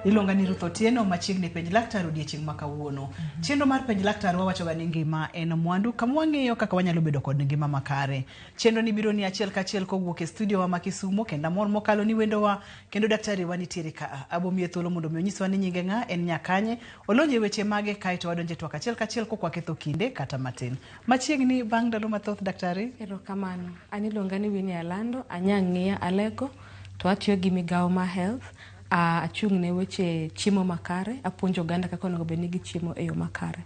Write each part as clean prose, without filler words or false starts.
Iluonga ni Ruth Otieno machiegni penj laktar odiechieng' ma kawuono. Chenro mar penj laktar wawacho ga ni ngima en mwandu kama wang'eyo kaka wanyalo bedo kod ngima makare. Chenro ni biro ni achiel kachiel kowuok e studio wa ma Kisumu kendo amor mokalo ni wendowa kendo daktari wa nitiere ka. Abomiye thuolo mondo mi onyiswa ni nyinge ng'a, en nyakanye, olonje weche mage kaeto wadonje twak achiel kachiel kokwa ketho kinde kata matin. Machiegni bang' ndalo mathoth daktari. Erokamano. An iluonga ni Winnie Alando, anyang'ia Alego, to atiyo gi migawo ma health. Achung' ne weche chiemo makare, apuonjo oganda kaka onego bed ni gichiemo e yo makare.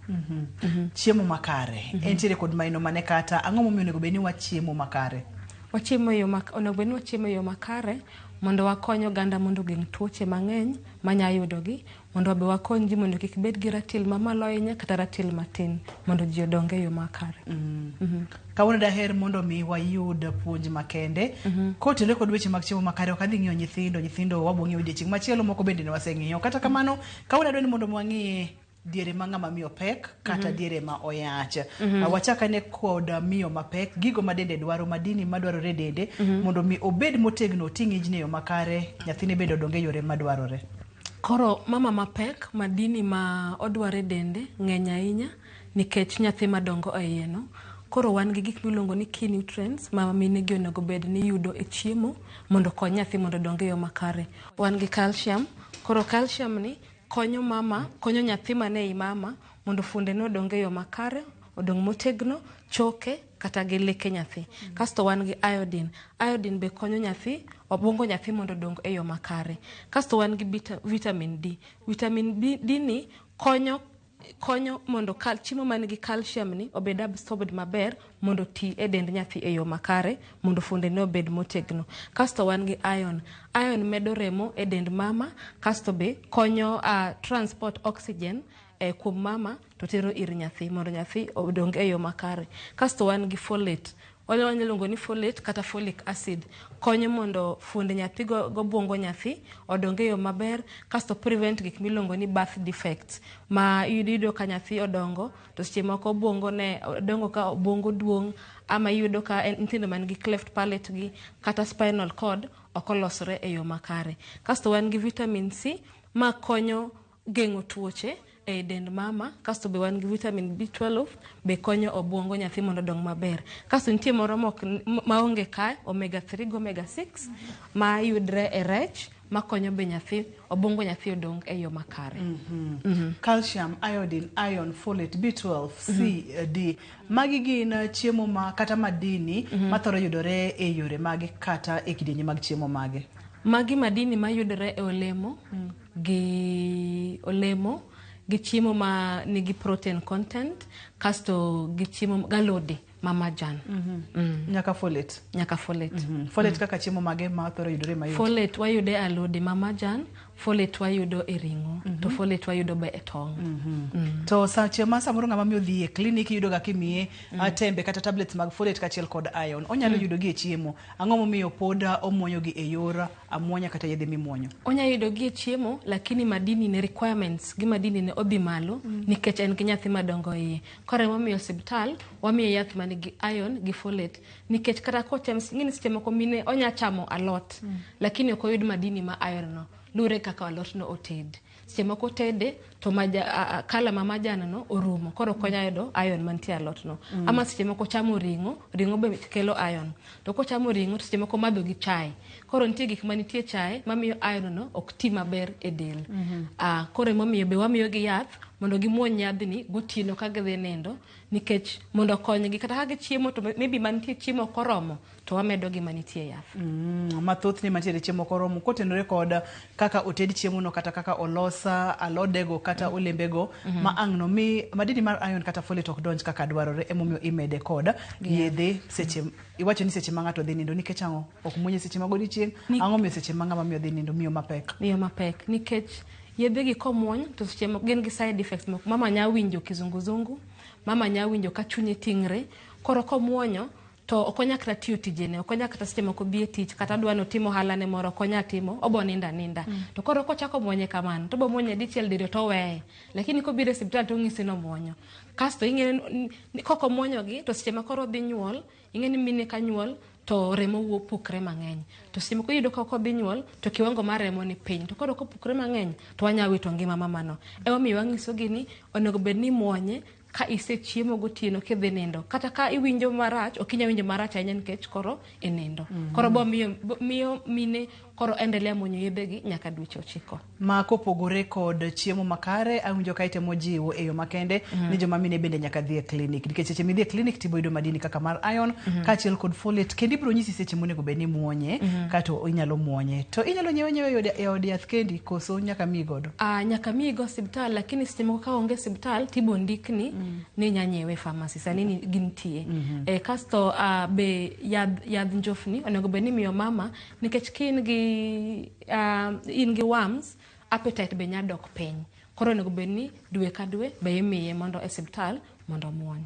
Chiemo makare. Entiere kod maino mane kata ang'o momiyo onego bed ni wachiemo makare? Wachiemo e yo onego bed ni wachiemo e yo makare mondo wakony oganda mondo ogeng' tuoche mang'eny manya yudogi, mondo be wakony ji mondo kik bed gi ratil mamalo ahinya kata ratil matin mondo ji odong e yo makare. Kawuono daher mondo mi wayud puonj makende kotenore kod weche mag chiemo makare. Ok adhi ng'iyo nyithindo wabo ng'iyo odiechieng' machielo, moko bende ne waseng'iyo. Kata kamano kawuono adwani mondo wang'iye diere ma ng'ama miyo pek kata diere ma oyach. Wachakane kod miyo mapek, gigo ma dende dwaro, madini madwarore dende mondo mi obed motegno ting' ijni e yo makare, nyathine bende odonge e yore madwarore. Koro mama mapek, madini ma odware dende ng'eny ahinya nikech nyathi madongo e iye no. Koro wan gi gik miluongo ni key nutrients ma mine gi onego bed ni yudo e chiemo mondo kony nyathi mondo odong e yo makare. Wan gi calcium, koro calcium ni konyo nyathi mane i mama mondo fuonde ne odong e yo makare, odong motegno, choke kata gi leke nyathi. Kasto wan gi iodine. Iodine be konyo nyathi, obwongo nyathi mondo odong e yo makare. Kasto wan gi vitamin D. Vitamin D ni konyo mondo chiemo man gi calcium ni obed absorbed maber mondo ti e dend nyathi e yo makare mondo fuonde ne obed motegno. Kasto wan gi iron. Iron medo remo e dend mama, kasto be konyo transport oxygen kuom mama to tero ir nyathi mondo nyathi odong e yo makare. Kasto wan gi folate. Wanyalongo ni folate kata folic acid konyo mondo fuonde nyathi gobwongo nyathi odong e yo maber, kasto prevent gik milongo ni birth defects ma yudo ka nyathi odongo to seche moko obwongo ne odongo ka obwongo duong', ama yudo ka nyithindo man gi cleft palate gi kata spinal cord okolosore e yo makare. Kasto wan gi vitamin C ma konyo geng'o tuoche e dend mama. Kasto be wan gi vitamin B12 be konyo obwongo nyathi mondo odong maber. Kasto nitie moro maonge ka, omega 3 gi omega 6 ma yudre e rech ma konyo be nyathi, obwongo nyathi odong e yo makare. Calcium, iodine, iron, folate, B12, C, D. Magi gin chiemo ma kata madini mathoro yudore e yore mage kata e kidienje mag chiemo mage. Magi madini ma yudore e olemo gi chiemo ma nigi protein content, kasto gi chiemo galode ma majan. Nyaka folate. Folate kaka chiemo mage ma thoro yudore mayot. Folate wayude alode ma majan, folate wayudo e ring'o, to folate wayudo be e tong'. To sache ma samoro ng'ama miyo dhi e klinik yudo ga kimiye tembe kata tablets mag folate kachiel kod iron, onyalo yudo gi e chiemo. Ang'o momiyo pod omuonyo gi e yor amuonya kata yedhe mimuonyo? Onya yudo gi e chiemo, lakini madini ne requirements gi madini ne odhi malo nikech en gi nyathi madongo iye. Koro emomiyo osiptal wamiyo yath man gi iron gi folate nikech kata kotem ng'ini seche moko mine onya chamo alot lakini ok oyud madini ma iron no, lure kaka alot no oted. Seche moko tede to kala ma majan no orumo, koro konya yudo iron mantie alot no. Ama seche moko chamo ring'o be kelo iron. To kochamo ring'o to seche moko madho gi chai. Koro nitie gik manitie chai mamiyo iron no ok ti maber e del. Koro emomiyo be wamiyo gi yath mondo gimuony yadhni gotieno ka gidhi nindo nikech mondo konygi kata ka gichiemo to maybe manitie chiemo koromo to wamedo gi manitie yath. Mathoth ni mantiere chiemo koromo kotenore kod kaka oted chiemo no kata kaka olosa alodego kata olembego ma ang' no mi madini mar iron kata folate ok donj kaka dwarore, emomiyo imede kod yedhe seche iwacho ni seche ma ng'ato dhi nindo nikech ang'o ok muonye seche mag odiechieng', ang'o miyo seche ma ng'ama miyo dhi nindo miyo mapek nikech yedhe gi komuony to seche moko gin gi side effects moko. Mama nya winjo kizunguzungu, mama nya winjo ka chunye tingre, koro komuonyo to okonya kata tiyo tijene, okonya kata seche moko bi e tich kata dwano timo ohala ne moro okonya timo, obo ninda. To koro kochako muonye kamano to bo muonye dichiel diriyo to weye, lakini kobiro e osiptal to ng'isi no muonyo. Kasto ing'e koko muonyo gi to seche ma koro dhi nyuol, ing'e ni mine ka nyuol to remo wuok pukre mang'eny. To simo ko yudo ka kodhi nyuol to kiwango mar remo ni piny. To koro ko pukre mang'eny to wanya wito ngima mamano. Ema miyo wanyiso gi ni onego bed ni muonye ka isechiemo gotieno kidhi nindo. Kata ka iwinjo marach, ok inya winjo marach ahinya nikech koro nindo. Koro bo miyo mine koro endelea muonyo yedhegi nyaka dweche 9. Ma kopogore kod chiemo makare, awinjo ka itemo jiwo e yo makende ni joma mine bende nyaka dhi e clinic. Nikech seche midhi e clinic tibo yudo madini kaka mar iron, kaachiel kod folate, kendo ibiro nyisi seche monego bed ni muonye, kato inyalo muonye. To inyalo nyiewo e od yath kendi koso nyaka mi godo? Nyaka mi go hospital, lakini seche moko ka onge hospital tibo ndikni ni nya nyiewe pharmacy sani ni gintie. Kasto be yadh njofni onego bed ni miyo mama nikech in gi worms, appetite be nya dok piny. Koro onego bed ni dwe ka dwe be imiye mondo e hospital mondo muony.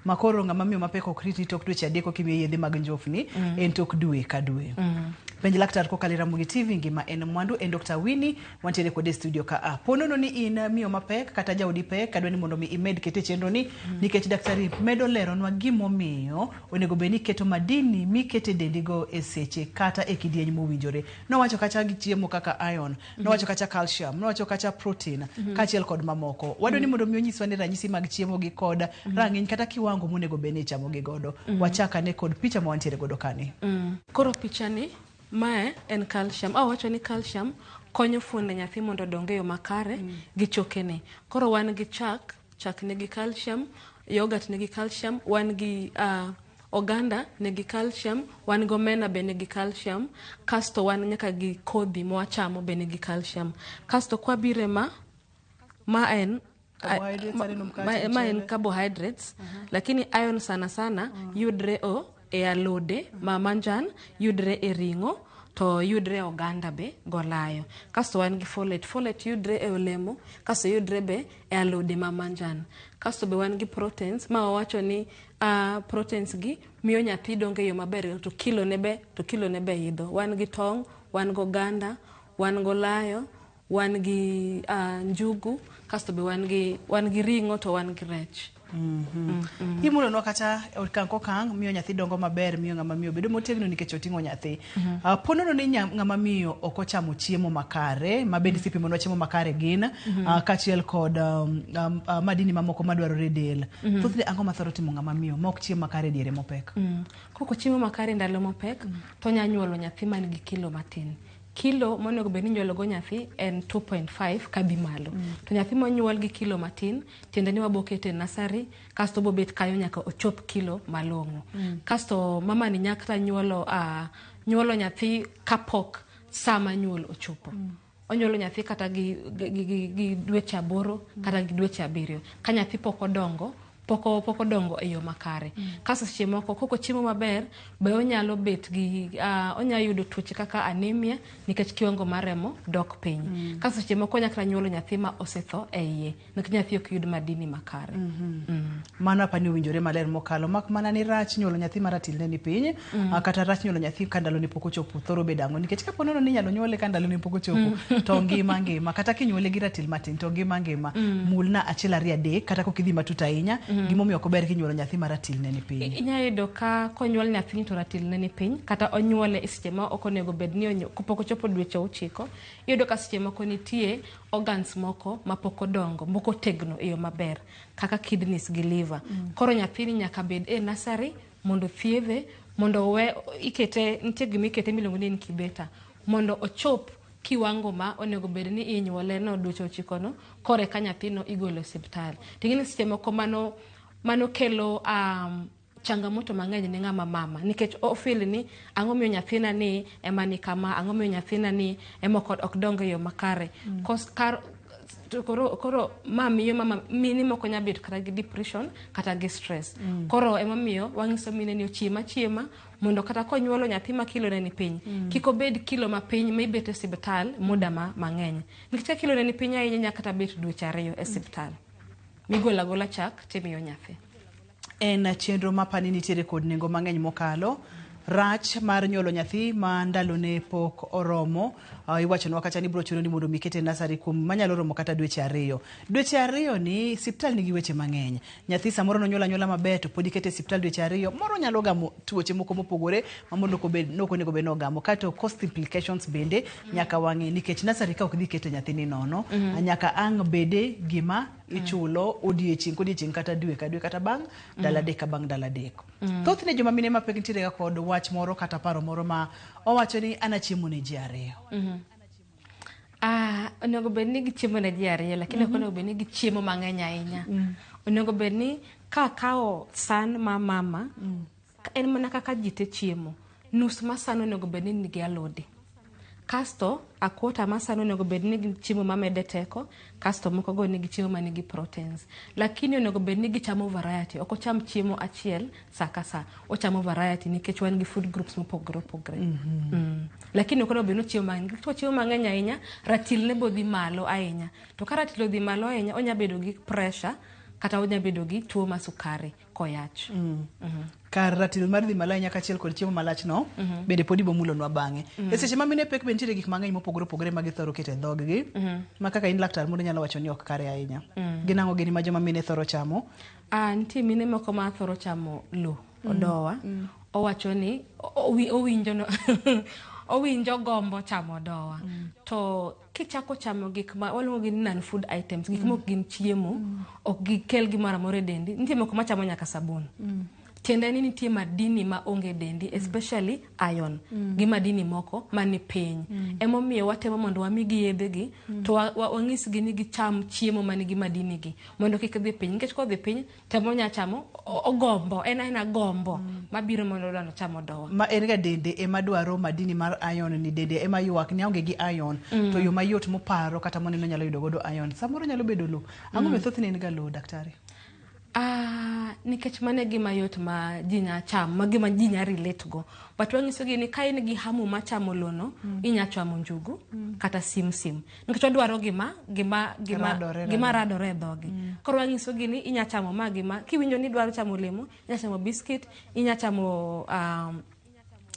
Makoro ng'ama miyo mapek ok riti tok dweche 3 kimiye yedhe mag njofni en tok dwe ka dwe. Penj laktar kokalo Ramogi TV ngima en mwandu en Dr. Winnie wantiere kode studio ka ponono ni in miyo mapek kata jaodi pek kadwa ni mondo mi imed kete chenro ni nikech daktari medo leronwa gimomiyo onego bed ni keto madini mikete dendigo e seche kata e kidieny mowinjore. Nowacho kacha gi chiemo kaka iron, nowacho kacha calcium, nowacho kacha protein, kaachiel kod mamoko. Wadwa ni mondo mi onyiswa ni ranyisi mag chiemo gi kod rang'iny kata kiwango monego bed ni chamo gi godo. Wachaka ne kod picha ma wantiere godo kani. Koro picha ni mae en calcium. Wacho ni calcium konyo fuonde nyathi mondo donge yo makare gi chokene. Koro wan gi chak nigi calcium, yogurt nigi calcium, wan gi oganda nigi calcium, wan go omena be nigi calcium, kasto wan nyaka gi kodhi mwachamo be nigi calcium. Kasto kwa bire ma en carbohydrates, lakini iron sana yudre e alode ma manjan, yudre e ringo, to yudre oganda be golayo. Kasto wan gi folate yudre e olemo, kasto yudre be e alode ma manjan. Kasto be wan gi proteins, ma wawacho ni proteins gi miyo nyathi donge yo maber to kilo ne be idho. Wan gi tong', wan go oganda, wan go layo, wan gi njugu, kasto be wan gi ringo to wan gi rech. Himulo no kata okang' miyo nyathi dongo maber, miyo ng'ama miyo bedo motegno nikech oting'o nyathi. Ponono ni ng'ama miyo ok ochamo chiemo makare, mabende sipimo chiemo makare gin kaachiel kod madini mamoko madwarore del. Thothne ang'o mathoro timo ng'ama miyo ma ok chiemo makare diere mopek? Koko chiemo makare ndalo mopek to nya nyuolo nyathi man gi kilo matin. Kilo monego bed ni nyuolo go nyathi en 2.5 kadhi malo. To nyathi monyuol gi kilo matin tiende ni wabokete nursery, kasto bobet kayo nyaka ochop kilo malong'o. Kasto mama ni nyaka nyuolo nyathi kapok sama nyuol ochopo. Onyuolo nyathi kata gi dweche 8 kata gi dweche 7 ka nyathi poko dongo e yo makare. Kaso seche moko koko chiemo maber be onyalo bet gi onyalo yudo tuoche kaka anemia nikech kiwango mar remo dok piny. Kaso seche moko nyaka nyuolo nyathi ma osetho e iye nikech nyathi ok yud madini makare. Mano apani owinjore maler mokalo mak mana ni rach nyuolo nyathi maratil ne ni piny kata rach nyuolo nyathi ka ndalo ni pok ochopo thoro bedango nikech kaponono ni nyalo nyuole ka ndalo ni pok ochopo to ngima kata kinyuole gi ratil matin to ngima mulna 1 2 3 kata kokidhi matut ahinya gimomiyo ok ber kinyuolo nyathi maratil ne ni piny. Inyayudo ka konyuol nyathi to ratil ne ni piny kata onyuole e seche ma ok onego bed ni pok ochopo dweche 9, iyudo ka seche moko nitie organs moko ma pok odongo, moko tegno e yo maber kaka kidneys gi liver. Koro nyathi ni nyaka bed e nursery mondo thiedhe, mondo nitie gima ikete miluongo ni incubator mondo ochop kiwango ma onego bed ni inyuole no dweche 9 no kore ka nyathino igolo e hospital. Tingini seche moko mano kelo changamoto mang'eny ne ng'ama mama nikech ofeel ni ang'o miyo nyathina ni ema ni kama, ang'o miyo nyathina ni ema ok dongo e yo makare. Koro mama mini moko nya bet kata gi depression kata gi stress. Koro ema miyo wang'iso mine ni chiema mondo kata konyuolo nyathi ma kilo ne ni piny kiko bed kilo ma piny ma ibet e hospital muda mang'eny. Nikech kilo ne ni piny ahinya nyaka kata bet dweche 2 e hospital. Migola chak timiyo nyathi. En chenro mapani nitiere kod nengo mang'eny mokalo rach mar nyuolo nyathi ma ndalone pok oromo. Iwachonwa kacha ni biro chuno ni mondo mikete nasari kuom manyalo romo kata dweche 2. Dweche 2 ni siptal nigi weche mang'eny. Nyathi samoro nonyola maber to pod ikete siptal dweche 2 moro nyalo gamo tuoche moko mopogore mamondo nokonego bed nogamo kato cost implications bende nyaka wang'e nikech nasari ka ok dhi kete nyathini nono nyaka ang' bede gima ichulo odiechieng' kata dwe ka dwe kata bang' dala dek ka bang' dala dek. Thothne joma mine mapek nitiere kod wach moro kata paro moro ma owacho ni ana chiemo ne ji 2. Onego bed ni gichiemo ne ji 2 lakini ok onego bed ni gichiemo mang'eny ahinya. Onego bed ni ka kao san ma mama en mana kaka jite chiemo. Nus ma san onego bed ni nigi alode. Kasto akwota ma san onego bed ni chiemo mamede teko, kasto moko go nigi chiemo manigi proteins. Lakini onego bed ni gichamo variety. Ok ocham chiemo achiel saa ka saa. Ochamo variety nikech wan gi food groups mopogore opogore. Lakini ok onego bed ni chiemo mang'eny ahinya, ratil ne bodhi malo ahinya. To ka ratil odhi malo ahinya, onya bedo gi pressure kata onya bedo gi tuo ma sukari koyach. Kar ratil mar dhi malo ahinya kachiel kod chiemo malach no bende podi bomulonwa bang'e. E seche ma mine pek bende nitiere gik mang'eny mopogore opogore ma githoro keto e dhoggi ma kaka in laktar mondo nyalo wacho ni ok kare ahinya. Ginang'o gini ma joma mine thoro chamo? Nitie mine moko ma thoro chamo lo, odowa. Owacho ni owinjo gombo chamo dowa. To kichako chamo gik ma waluongo gi non food items, gik mok gin chiemo, ok gikel gimoro amora e dendi. Nitie moko machamo nyaka sabun. Tiende ni nitie madini ma onge dendi, especially iron. Gi madini moko mani piny. Emomiyo watemo mondo wamigi yedhe gi to wang'is gi ni gicham chiemo manigi madini gi mondo kik dhi piny. Nikech ko dhi piny temo nya chamo ogombo, en gombo mabiro mondo dwano chamo dowa. Ma en ga dende ema dwaro madini mar iron ni dende ema yuak ni aonge gi iron to yo mayot moparo kata moneno nyalo yudo godo iron. Samoro nyalo bedo lo. Ang'o methothne en ga lo daktari? Nikech mane gima yot ma ji nya cham, ma gima ji nya relate go. But wang'iso gi ni ka in gi hamu ma chamo lono, inya chamo njugu kata simsim. Nikech wadwaro gima radore e dhogi. Koro wang'iso gi ni inya chamo ma gima kiwinjo ni dwaro chamo olemo, inya chamo biscuit, inya chamo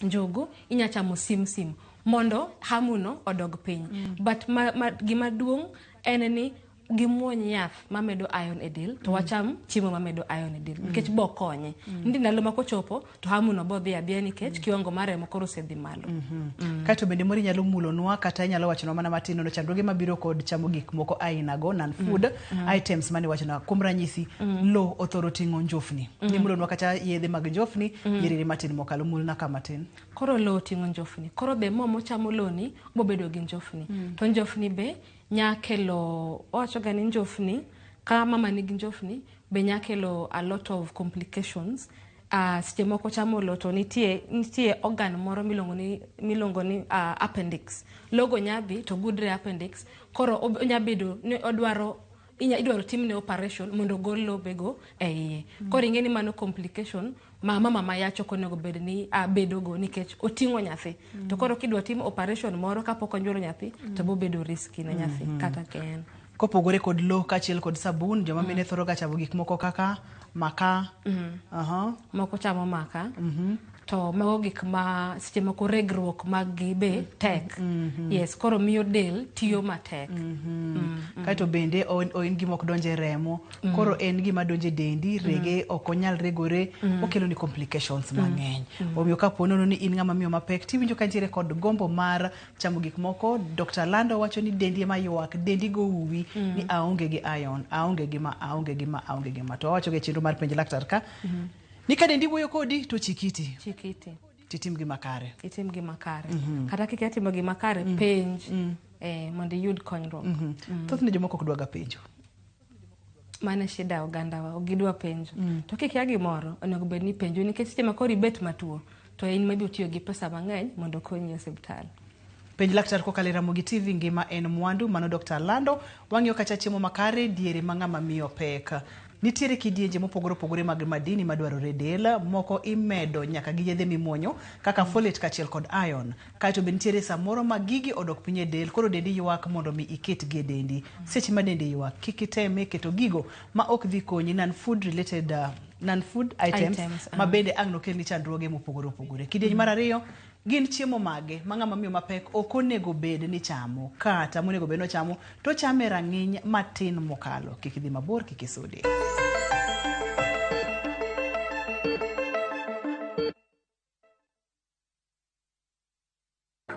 njugu, inya chamo simsim mondo hamu no odog piny. But gima duong' en ni gimuony yath mamedo iron e del to wacham chiemo mamedo iron e del nikech bo konye. Ndi ndalo ma kochopo to hamu no bo dhi abia nikech kiwango mar remo koro osedhi malo. Kato bende mori nyalo mulonwa kata nyalo wachonwa mana matin no chandruoge mabiro kod chamo gik moko aina go non food items mane wachona kuom ranyisi lo othoro ting'o njofni. Ni mulonwa kata yedhe mag njofni nyiriri matin mokalo mulna kama tin. Koro lo ting'o njofni. Koro be momo chamo loni bo bedo gi njofni. To njofni be nyakelo owacho ga ni njofni ka mama nigi njofni be nyakelo a lot of complications. Seche moko chamo lo to nitie organ moro milongo ni appendix. Logo nyabi to gudre appendix. Koro onyabedo ni idwaro timne operation mondo gol lobego e iye. Koro ing'e ni mano complication mama yacho konego bed ni bedo go nikech oting'o nyathi. To koro kidwa tim operation moro kapok onyuolo nyathi to bo bedo risky ne nyathi kata ken. Kopogore kod lo kachiel kod sabun, joma mine thoro ga chamo gik moko kaka maka. Moko chamo maka. To mago gik ma seche moko regruok mag gi be tek. Yes, koro miyo del tiyo matek. Kaito bende en gima ok donje remo. Koro en gima donje dendi, rege ok onyal regore, okelo ni complications mang'eny. Omiyo ka ponono ni in ng'ama miyo mapek, tiwinjo ka nitiere kod gombo mar chamo gik moko, Dr. Lando wacho ni dendi ema yuak, dendi go uwi ni aonge gi iron, aonge gima. To wacho ge chenro mar penj laktar ka ni ka dendi wuoyo kodi to chikiti. Titim gima kare. Itim gima kare. Kata kik atimo gima kare penj mondo yud konyruok. Thothne jomoko ok dwaga penjo. Mane shida oganda wa ogidwa penjo. To kik ya gimoro onego bed ni penjo nikech seche ma koro ibet matuo to in maybe utiyo gi pesa mang'eny mondo konyi e osiptal. Penj laktar kokalo Ramogi TV ngima en mwandu. Mano Dr. Lando wang'iyo kacha chiemo makare diere ma ng'ama miyo pek. Nitiere kidienje mopogore opogore mag madini madwarore del, moko imedo nyaka gi yedhe mimuonyo kaka folate kachiel kod iron. Kaito be nitiere samoro ma gigi odok piny e del, koro dendi yuak mondo mi iket gi dendi. Seche ma dendi yuak, kik iteme keto gigo ma ok dhi konyi non food related non food items ma bende ang' nokelni chandruoge mopogore opogore. Kidieny mar ariyo, gin chiemo mage ma ng'ama miyo mapek ok onego bed ni chamo, kata monego bed ni ochamo to chame rang'iny matin mokalo. Kik idhi mabor, kik isudi.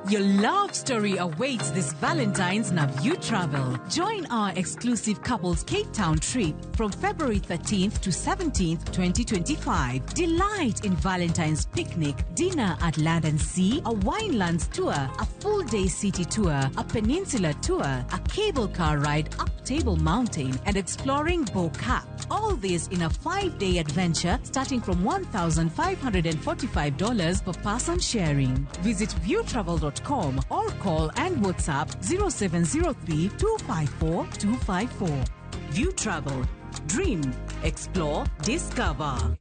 Your love story awaits this Valentine's na View Travel. Join our exclusive couples Cape Town trip from February 13th to 17th, 2025. Delight in Valentine's picnic, dinner at Land and Sea, a winelands tour, a full-day city tour, a peninsula tour, a cable car ride up Table Mountain, and exploring Bo Cap. All this in a 5-day adventure starting from $1,545 per person sharing. Visit viewtravel.com or call and WhatsApp 0703 254 254. View Travel. Dream, explore, discover.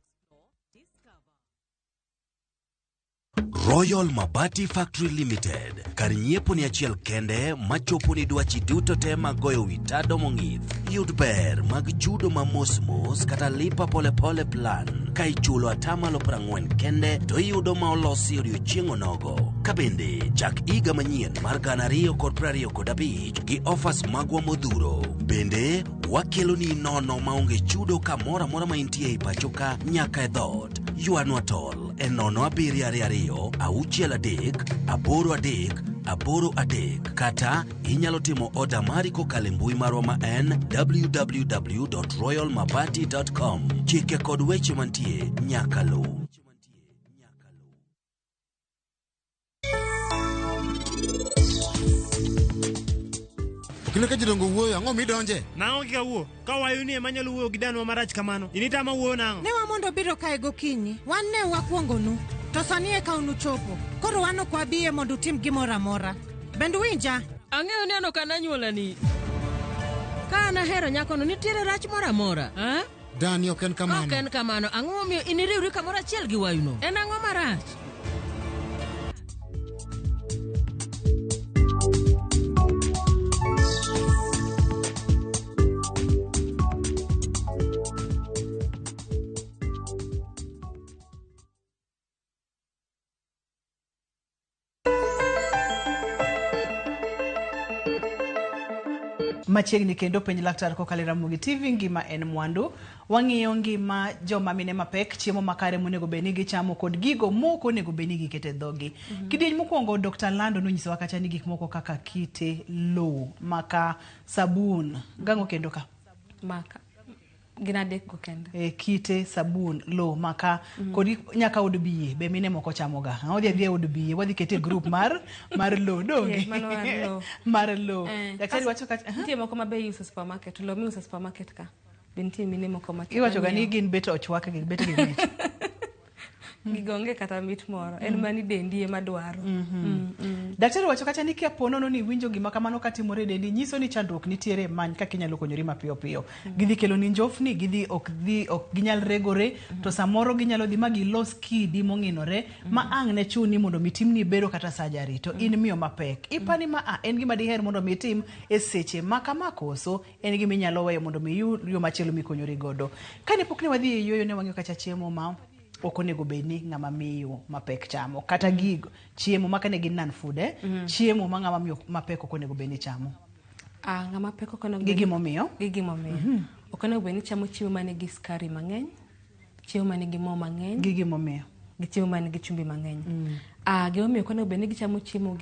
Royal Mabati Factory Limited. Kar nyiepo ni achiel kende machopo ni dwachi duto te magoyo witado mong'ith. Yud ber mag chudo ma mos kata lipa pole pole plan. Ka ichulo atamalo 40 kende to iyudo ma olosi odiochieng' onogo. Kabende chak iga manyien mar 2025 gi offers magwa modhuro. Bende wakelo ni nono maonge chudo kamora mora ma intie ipachoka nyaka e dhot. Yuanwa tol e 0726383 kata inyalo timo order mari kokalo mbui marwa ma en www.royalmabati.com. Chike kod weche mantie nyaka lu. Kile ka jidongo wuoyo ang'o midonje? Nang'o kika wuo? Ka wayo ni emanyalo wuoyo gi danwa marach kamano. Initama wuoyo nang'o? Ne wamondo biro kae gokinyi. Wan ne wakwongonu. To sani e kaunu chopo. Koro wan ok wabiye mondo utim gimoro amora. Bende winja? Ang'eyo ni ano kana nyuolani. Ka an ahero nyakono nitiere rach moro amora. Dani ok en kamano. Ok en kamano. Ang'o momiyo iniriwri kamoro achiel gi wayuno? En ang'o marach? Machiegni kendo penj laktar kokalo Ramogi TV ngima en mwandu. Wang'iyo ngima joma mine mapek, chiemo makare monego beni gichamo kod gigo moko onego beni gikete dhogi. Kidieny mokwongo Dr. Lando nonyisowa kacha ni gik moko kaka kite, lo, maka, sabun, gang'o kendo ka? Maka. Gina dek go kende. Kite, sabun, lo, maka, kodi nyaka od biye, be mine moko chamoga. Odhi adhi od biye, wadhi kete group mar lo, donge? Mar lo. Daktari wacho kacha. Nitie moko mabe use supermarket, lo mi use supermarket ka. Nitie mine moko matin. Iwacho ga ni gin bet ochwak gi bet gi mit. Gigonge kata mit moro. En mani dendi ema dwaro. Daktari wacho kacha ni kia ponono ni winjo gima kamano katimore dendi nyiso ni chandruok nitiere many kaka inyalo konyori mapiyo piyo. Gidhi kelo ni njofni, ok ginyal regore, to samoro ginyalo dhi magi los kidi mong'inore ma ang' ne chuni mondo mitimni bero kata surgery to in miyo mapek. Ipani ma en gima diher mondo mitim e seche maka koso en gima inyalo weyo mondo mi yo machielo mikonyori godo. Kane pok ne wadhi yoyo ne wang'iyo kacha chiemo ma ok onego bedni ng'ama miyo mapek chamo kata gigo chiemo makane gin non food chiemo ma ng'ama miyo mapek ok onego bedni chamo. Ng'ama pek ok onego gigi momiyo ok onego bedni chamo chiemo manigi skari mang'eny, chiemo manigi mo mang'eny, gigi momiyo chiemo manigi chumbi mang'eny. Gima omiyo ok onego bedni gichamo chiemo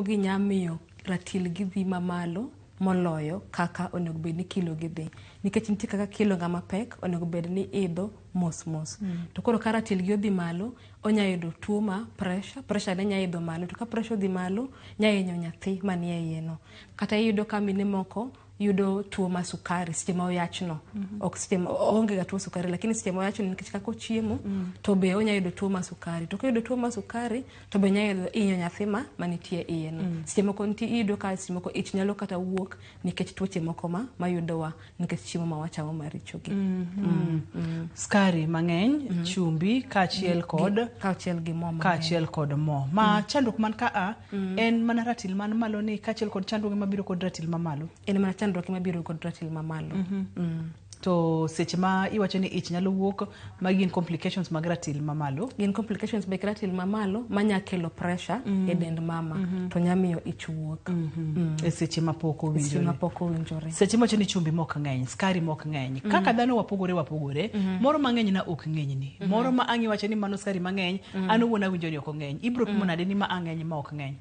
gi nya miyo ratil gi dhi mamalo moloyo kaka onego bedni kilo gi dhi. Nikech nitie kaka kilo ng'ama pek onego bedni idho mos. To koro ka ratil gi odhi malo, onya yudo tuo ma pressure ne nya idho malo. To ka pressure odhi malo, nya hinyo nyathi manie iye no. Kata iyudo ka mine moko yudo tuo ma sukari seche ma oyachno. Ok seche onge ga tuo sukari, lakini seche ma oyachno nikech kako chiemo to be onya yudo tuo ma sukari. To ka yudo tuo ma sukari to be nya hinyo nyathi ma manitie iye no. Seche moko nitie iyudo ka seche moko ich nyalo kata wuok nikech tuoche moko ma yudowa nikech chiemo ma wachamo maricho gi. Skari mang'eny, chumbi kaachiel gi mo mang'eny. Kaachiel kod mo. Ma chandruok man ka en mana ratil man malo ni kaachiel kod chandruok mabiro kod ratil mamalo. En mana chandruok mabiro kod ratil mamalo. To seche ma iwacho ni ich nyalo wuok ma gin complications mag ratil mamalo. Gin complications mag ratil mamalo manya kelo pressure e dend mama to nyamiyo ich wuok. E seche ma pok owinjore. Seche ma pok owinjore. Seche ma chuni chumbi mok ng'eny, skari mok ng'eny. Kaka dhano wapogore. Moro mang'eny na ok ng'enyni. Moro ma angi wacho ni mano skari mang'eny, an owuon awinjo ni ok ng'eny. Ibro pimo nade ni ma ang'eny ma ok ng'eny.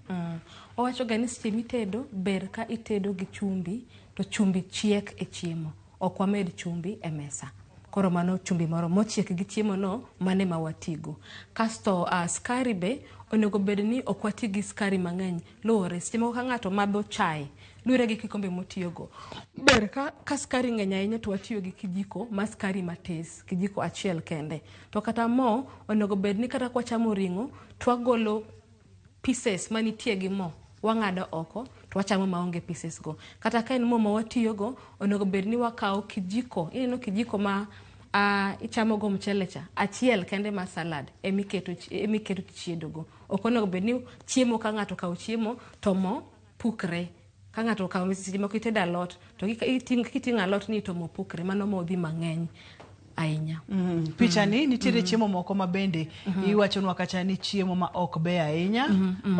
Owacho ga ni seche mitedo ber ka itedo gi chumbi to chumbi chiek e chiemo. Ok wamed chumbi e mesa. Koro mano chumbi moro mochiek gi chiemo no mane ma watigo. Kasto skari be onego bed ni ok wati gi skari mang'eny. Lore seche moko ka ng'ato madho chai lure gi kikombe motiyogo. Ber ka skari ng'eny ahinya to watiyo gi kijiko ma skari matis, kijiko achiel kende. To kata mo onego bed ni kata kwa chamo ring'o to wagolo pieces manitie gi mo wang'ado oko to wachamo maonge pieces go. Kata ka en mo ma watiyogo onego bed ni wakawo kijiko, kijiko ma ichamo go mchele cha achiel kende ma salad emiketo chiedo go. Ok onego bed ni chiemo ka ng'ato kawo chiemo to mo pukre. Ka ng'ato kawo chiemo kitedo alot to kiting'o alot ni to mo pukre, mano modhi mang'eny ahinya. Picha ni nitiere chiemo moko ma bende iwacho nwa kacha ni chiemo ma ok be ahinya,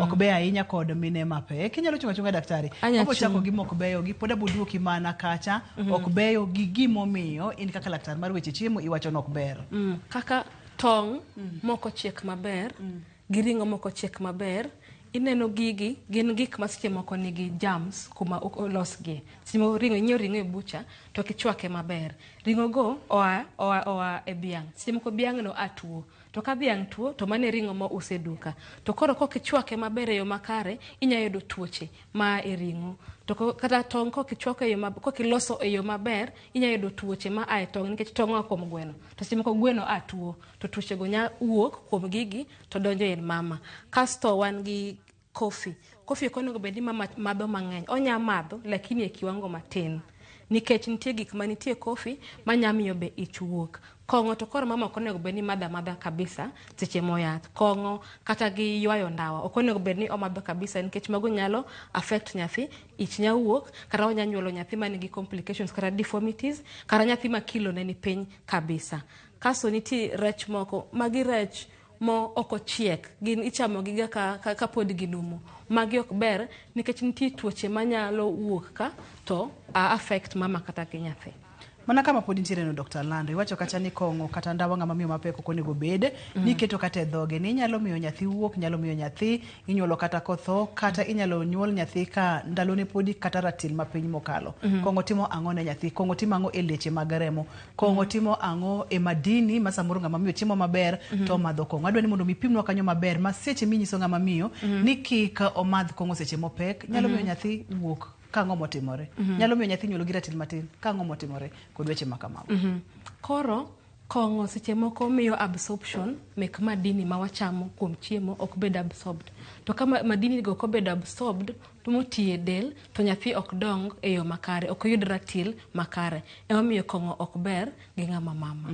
ok be ahinya kod mine mapek. Inyalo chunga daktari. Obo chako gi mok beyo gi poda buduoki mana kacha, ok beyo gi gimomiyo in kaka laktar mar weche chiemo iwacho nok ber. Kaka tong' moko chiek maber, gi ring'o moko chiek maber. Ineno gigi gin gik ma seche moko nigi germs kuma olosgi. Seche moko inyiewo ring'o e bucha to kichwake maber. Ring'o go oa e dhiang'. Seche moko dhiang' no atuo. To ka dhiang' tuo to mane ring'o mo use duka. To koro kokichwake maber e yo makare inya yudo tuoche ma e ring'o. To kata tong' kokiloso e yo maber inya yudo tuoche ma ae tong' nikech tong' oa kuom gweno. To seche moko gweno atuo to tuoche go nya wuok kuom gigi to donjo e mama. Kasto wan gi coffee ok onego bed ni mama madho mang'eny. Onya madho lakini e kiwango matin. Nikech nitie gik manitie coffee manya miyo be ich wuok. Kong'o to koro mama ok onego bed ni madha kabisa seche moyath. Kong'o kata gi ywayo ndawa ok onego bed ni omadho kabisa nikech mago nyalo affect nyathi, ich nya wuok, kata onya nyuolo nyathi manigi complications kata deformities, kata nyathi ma kilo ne ni piny kabisa. Kaso nitie rech moko, magi rech mo oko chiek, gin ichamo giga ka pod ginumu. Magi ok ber nikech nitie tuoche manyalo wuok ka to affect mama kata gi nyathi. Mana kama pod nitiere no Dr. Lando, iwacho kacha ni kong'o kata ndawa ng'ama miyo mapek ok onego bed ni keto kata e dhoge ni inyalo miyo nyathi wuok, nyalo miyo nyathi inyuolo kata kotho, kata inyalo nyuol nyathi ka ndalone podi kata ratil mapiny mokalo. Kong'o timo ang'o ne nyathi? Kong'o timo ang'o e leche mag remo? Kong'o timo ang'o e madini ma samoro ng'ama miyo chiemo maber to madho kong'o? Adwa ni mondo mipimnwa kanyo maber ma seche minyiso ng'ama miyo ni kik omadh kong'o seche mopek nyalo miyo nyathi wuok kang'o motimore. Nyalo miyo nyathi nyuolo gi ratil matin kang'o motimore kod weche makamago. Koro kong'o seche moko miyo absorption mek madini ma wachamo kuom chiemo ok bed absorbed. To kama madini go ko bed absorbed to motie del to nyathi ok dong e yo makare, ok yud ratil makare. Ema miyo kong'o ok ber gi ng'ama mama.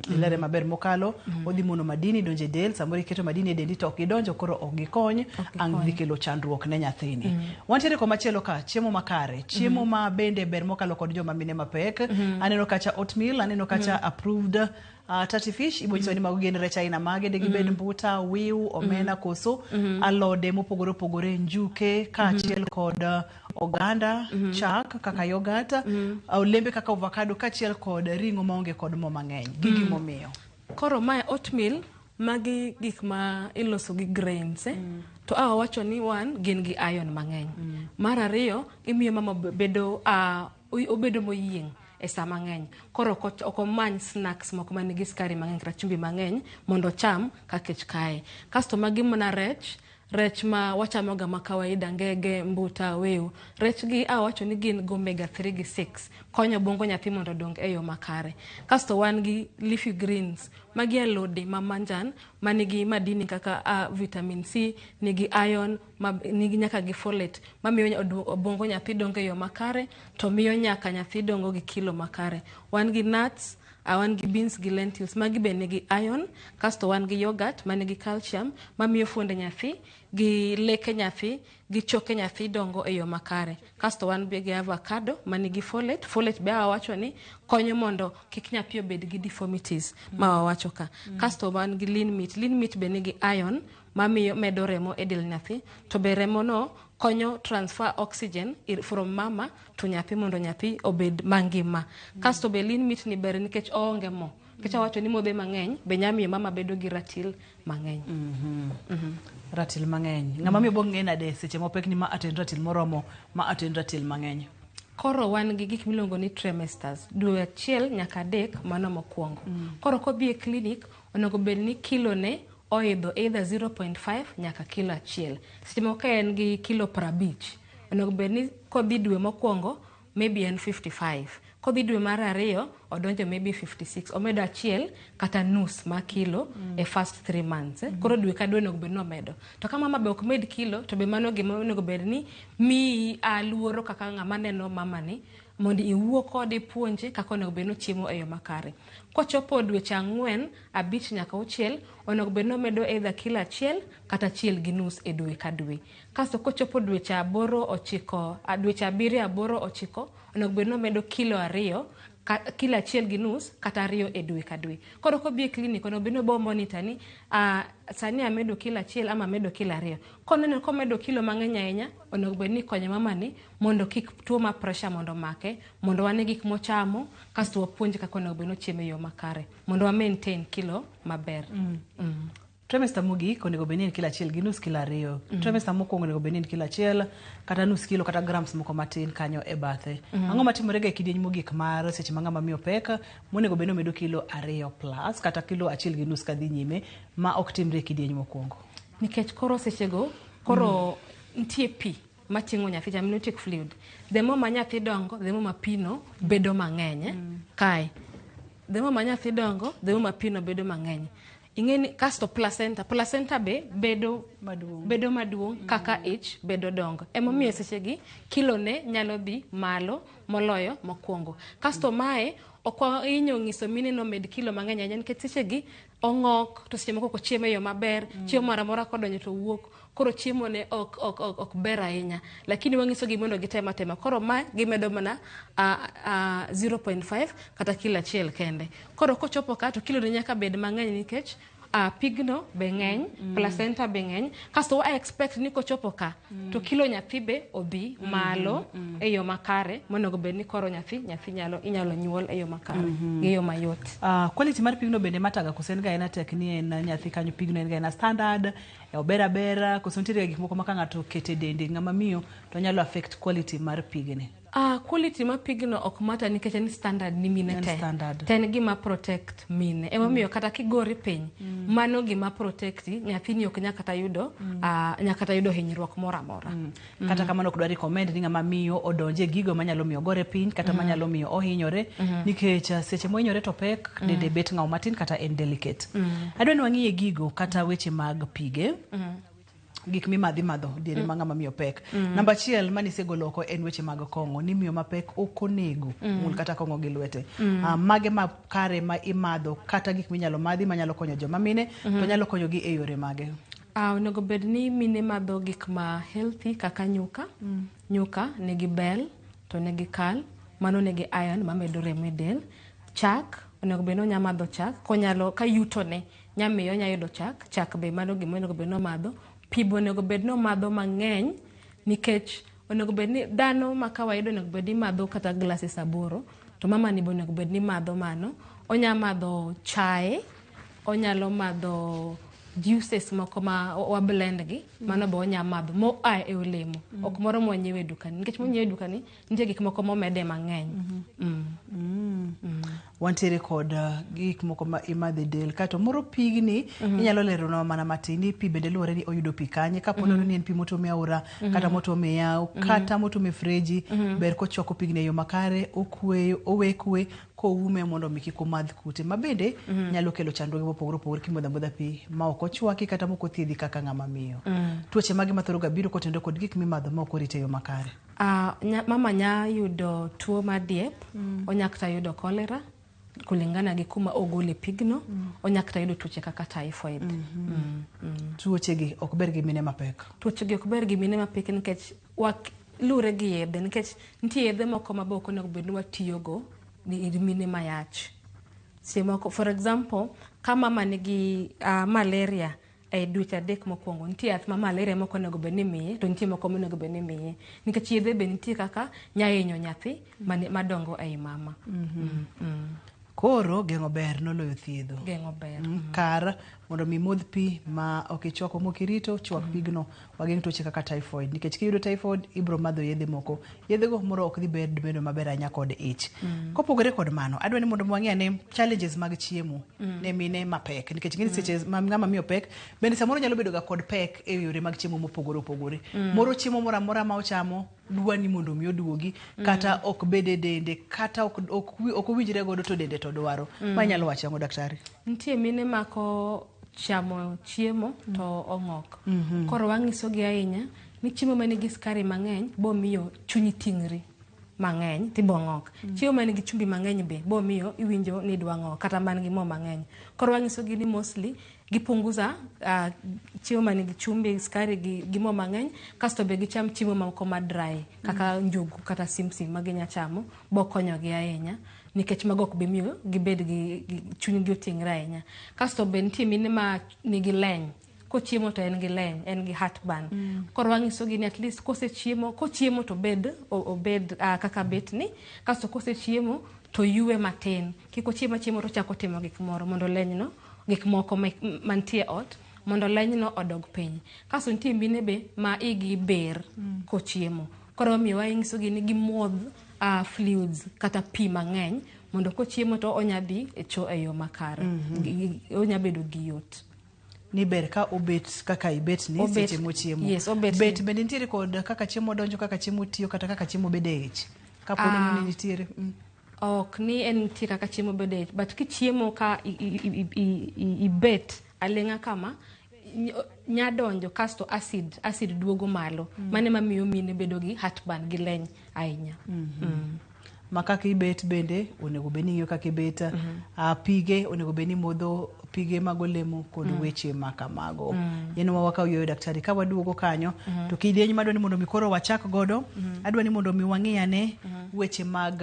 Ilere maber mokalo odhi mono madini donje del, samoro iketo madini e dendi to ok gidonjo koro ok gikony, ang' dhi kelo chandruok ne nyathini. Wantiere komachielo ka chiemo makare, chiemo ma bende ber mokalo kod joma mine mapek. Aneno kacha oatmeal, aneno kacha approved Tati fish, ibo nyiso ni mago gin rech aina mage, de gibed mbuta, wiu, omena, koso, alode mopogore njuke, kaachiel kod oganda, chak, kaka yogurt, olembe kaka avocado, kaachiel kod ring'o maonge kod mo mang'eny. Gigi momiyo. Koro mae oatmeal magi gik ma iloso gi grains to wacho ni one gin gi iron mang'eny. Mar ariyo imiyo mama bedo obedo moyieng e saa mang'eny. Koro ok omany snacks moko manigi skari mang'eny kata chumbi mang'eny mondo cham ka kech kae. Kasto magi mana rech ma wachamo ga ma kawaida, ngege, mbuta, weu. Rech gi wacho ni gin omega 3 gi 6 konyo bongo nyathi mondo dong e yo makare. Kasto wan gi leafy greens magi alode ma manjan manigi madini kaka vitamin C, nigi iron, nigi nyaka gi folate mamiyo bongo nyathi dongo e yo makare to miyo nyaka nyathi dongo gi kilo makare. Wan gi nuts, wan gi beans gi lentils magi be nigi iron. Kasto wan gi yogurt manigi calcium mamiyo fuonde nyathi gi leke nyathi gi choke nyathi dongo e yo makare. Kasto wan be gi avocado manigi folate be wawacho ni konyo mondo kik nyathi obed gi deformities ma wawacho ka. Kasto wan gi lean meat be nigi iron mamiyo medo remo e del nyathi, to be remo no konyo transfer oxygen from mama to nyathi mondo nyathi obed mangima. Kasto be lean meat ni ber nikech oonge mo. Kecha wacho ni modhe mang'eny be nyamiyo mama bedo gi ratil mang'eny. Ratil mang'eny. Ng'ama miyo bong ng'ena de seche mopek ni ma atend ratil moromo, ma atend ratil mang'eny. Koro wan gi gik miluongo ni trimesters, dwe achiel nyaka 3 mano mokwongo. Koro kodhi e clinic onego bed ni kilo ne oidho either 0.5 nyaka kilo 1. Seche moko en gi kilo 50, onego bed ni kodhi dwe mokwongo maybe en 55. Kodhi dwe mar 2 odonjo maybe 56. Omedo 1 kata nus ma kilo e first 3 months. Koro dwe ka dwe onego bed no medo. To kama mama be ok med kilo, to be mano gima onego bed ni mi aluoro kaka ng'ama neno mama ni mondo iwuo kode puonje kaka onego bed no chiemo e yo makare. Kochopo dweche 4, 5 nyaka 6, onego bed no medo either kilo 1 kata 1.5 e dwe ka dwe. Kasto kochopo dweche 8, 9, dweche 7, 8, 9, onego bed no medo kilo 2, kilo 1.5 kata 2 e dwe ka dwe. Koro kodhi e clinic onego bed no bo monitor ni sani amedo kilo 1 ama amedo kilo 2. Koneno komedo kilo mang'eny ahinya, onego bed ni konyo mama ni mondo kik tuo ma pressure mondo make, mondo wane gik mochamo, kasto wapuonje kaka onego bed no chiemo e yo makare, mondo wa maintain kilo maber. Trimester mogik onego bed ni en kilo 1.5 kilo 2. Trimester mokwongo onego bed ni en kilo 1 kata nus kilo kata grams moko matin kanyo e bathe. Ang'o matimore ga e kidieny mogik mar seche ma ng'ama miyo pek monego bed no medo kilo 2 plus kata kilo 1.5 kadhi nyime ma ok timre e kidieny mokwongo? Nikech koro sechego koro nitie pi mating'o nyathi, amniotic fluid. The more ma nyathi dongo, the more ma pino bedo mang'eny. Kae. The more ma nyathi dongo, the more ma pino bedo mang'eny. Ingeni kasto placenta be bedo maduong kaka ich bedo dongo. Emomiyo sechegi kilo ne nyalo dhi malo moloyo mokwongo. Kasto mae okwa inyo ngiso mine no med kilo mang'eny ahinya nikech sechegi ong'ok, to seche moko ko chiemo yo maber, chiemo mara kodonjo to wuok, koro chiemo ne ok ber ahinya. Lakini wangiso gi mondo gitema. Koro ma gimedo mana 0.5 kata kilo 1 kende. Koro kochopo ka to kilo ne nyaka bed mang'eny nikech pigno be ng'eny, placenta be ng'eny. Kasto I expect ni kochopo ka to kilo nyathi be odhi malo e yo makare, monego bed ni koro nyathi inyalo nyuol e yo makare, e yo mayot. Quality mar pigno bende mataga kosen ga ena tek ni en nyathi kanyo pigno en ga ena standard, e obera kosen tire gik moko maka ng'ato kete dende ng'ama miyo to nyalo affect quality mar pigne. Quality ma pigno ok mata nikech ni standard ni mine te. Ten gima protect mine. Emomiyo kata kigori piny, mano gima protect nyathi ni ok nyakata yudo hinyruok moro amora. Kata kamano ok dwa recommend ni ng'ama miyo odonje gigo manyalo miyo gore piny kata manyalo miyo ohinyore nikech seche mohinyore to pek dende bet ng'aw matin kata en delicate. Adwa ni wang'iye gigo kata weche mag pige. Gik madho diere ma ng'ama miyo pek. Namba 1 manisegolo oko en weche mag kong'o, ni miyo mapek okonego mul kata kong'o gi lwete. Mage ma kare ma imadho kata gik minyalo madhi manyalo konyo joma mine to nyalo konyo gi e yore mage. Onego bed ni mine madho gik ma healthy kaka nyuka. Nyuka nigi bel to nigi kal, mano nigi iron mamedo remo e del. Chak, onego bed no nya madho chak, konyalo ka yuto ne nyamiyo nya yudo chak be mano gima onego bed no madho. Pi onego bed no madho mang'eny nikech onego bed ni dhano ma kawaida onego bed ni madho kata glasses 8, to mama ni onego bed ni madho mano. Onya madho chai, onyalo madho juices moko ma wa blend gi, mano be onya madho mo e olemo, ok moro mo nyiewe e dukani nikech mo nyiewe e dukani nitie gik moko mo mede mang'eny. Wantiere kod gik moko ma imadhe del kato moro pigni inyalo lero na mana matini pi bende luore ni oyudo pi kanye kapono ni en pi motome aora kata motome yaw kata motome freji ber ko choko pigni e yo makare, okweyo owekwe koume mondo miki komadh kute mabende nyalo kelo chandruoge mopogore opogore kimodha pi ma ok ochwaki kata moko thiedhi kaka ng'ama miyo. Tuoche mage mathoro ga biro kotendo kod gik mimadho ma ok orite yo makare. Mama nya yudo tuo mar diep, onya kata yudo cholera, kulingana gi kuma ogole pigno onyakta yudo tuoche kaka typhoid. Tuoche gi ok ber gi mine mapek. Tuoche gi ok ber gi mine mapek nikech lure gi yedhe, nikech nitie yedhe moko ma boko onego bed ni watiyogo ni mine mayach. For example, kama mama nigi malaria dweche 3 mokwongo, nitie yath ma malaria moko onego bed ni miye, to nitie moko monego bed ni miye. Nikech yedhe be nitie kaka nyahinyo nyathi madongo ei mama. Koro geng'o ber noloyo thiedho. Geng'o ber. Kar mondo mi modh pi ma okichwako mokirito, chwak pigno wageng' tuoche kaka typhoid. Nikech kiyudo typhoid, ibro madho yedhe moko. Yedhe go moro ok dhi bedo maber ahinya kod ich. Kopogore kod mano, adwa ni mondo mwang'e ne challenges mag chiemo ne mine mapek. Nikech ng'ini seche ng'ama miyo pek, bende samoro nyalo bedo ga kod pek e yore mag chiemo mopogore opogore. Moro chiemo moro amora ma ochamo dwa ni mondo mi oduogi, kata ok bede dende, kata ok owinjre godo to dende to dwaro. Ma nyalo wacho ang'o daktari? Nitie mine mako chamo chiemo to ong'ok. Koro wang'iso gi ahinya ni chiemo manigi skari mang'eny bo miyo chunyi ting'ri mang'eny tibo ng'ok. Chiemo manigi chumbi mang'eny be bo miyo iwinjo ni dwa ng'ok kata manigi mo mang'eny. Koro wang'iso gi ni mostly gipunguza chiemo manigi chumbi, skari gi mo mang'eny, kasto be gicham chiemo moko ma dry kaka njugu kata simsim ma ginya chamo bo konyo gi ahinya. Nikech mago ok bi miyo gibed gi chunygi oting're ahinya. Kasto be nitie mine ma nigi leny. Kochiemo to en gi leny, en gi heartburn. Koro wang'iso gi ni at least kochiemo to obed kaka betni. Kasto kosechiemo to yue matin. Kik ochiemo to chako timo gik moro mondo lenyno, gik moko mantie ot, mondo lenyno odog piny. Kasto nitie mine be ma igi ber kochiemo. Koro miyo wang'iso gi ni gimodh fluids kata pi mang'eny mondo kochiemo to onya dhi e yo makare. Onya bedo gi yot. Ni ber ka obet kaka ibet ni seche mochiemo. Yes, obet. Bet bende nitiere kod kaka chiemo donjo, kaka chiemo tiyo, kata kaka chiemo bede ich. Kapono ni nitiere. Ok ni en nitie kaka chiemo bede ich, but kichiemo ka ibet aleng'a kama nya donjo kasto acid duogo malo. Mane mamiyo mine bedo gi heartburn gi leny ahinya. Ma kaka ibet bende onego bed ni ng'iyo kaka ibet. Pige onego bed ni modho pige mag olemo kod weche ma kamago. Yeno wakaw yoyo daktari ka waduogo kanyo to kidieny madwa ni mondo mi koro wachak godo, adwa ni mondo mi wang'iyane weche mag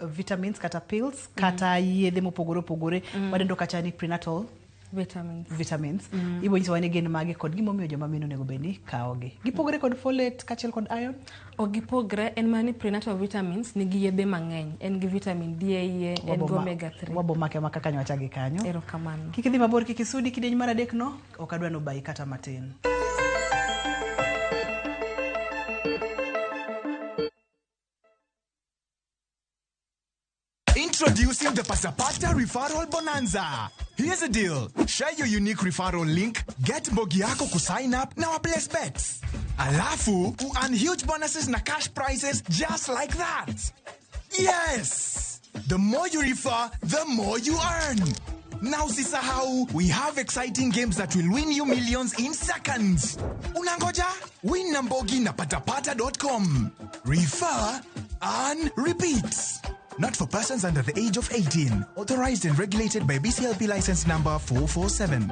vitamins kata pills kata yedhe mopogore opogore wadendo kata ni prenatal vitamins. Ibo nyiso wani gin mage kod gimomiyo joma mino nego beni kaogi. Gipogre kod folate kachel kod iron? O gipogre en mani prenatal vitamins nigi yedhe mang'eny. En gi vitamin D, en gi omega 3. Wabo make maka kanyo wachagi kanyo. Erokamano. Kiki dhi mabor kiki sudi kidieny mar adek no, ok adwa no bai kata matin. Introducing the Pasapata Referral Bonanza. Here's the deal. Share your unique referral link, get Mbogi yako kusign up na waplace bets. Alafu, earn huge bonuses na cash prizes just like that. Yes! The more you refer, the more you earn. Now sisahau, we have exciting games that will win you millions in seconds. Unangoja? Win na Mbogi na patapata.com. Refer, earn, repeat. Not for persons under the age of 18. Authorized and regulated by BCLP license number 447.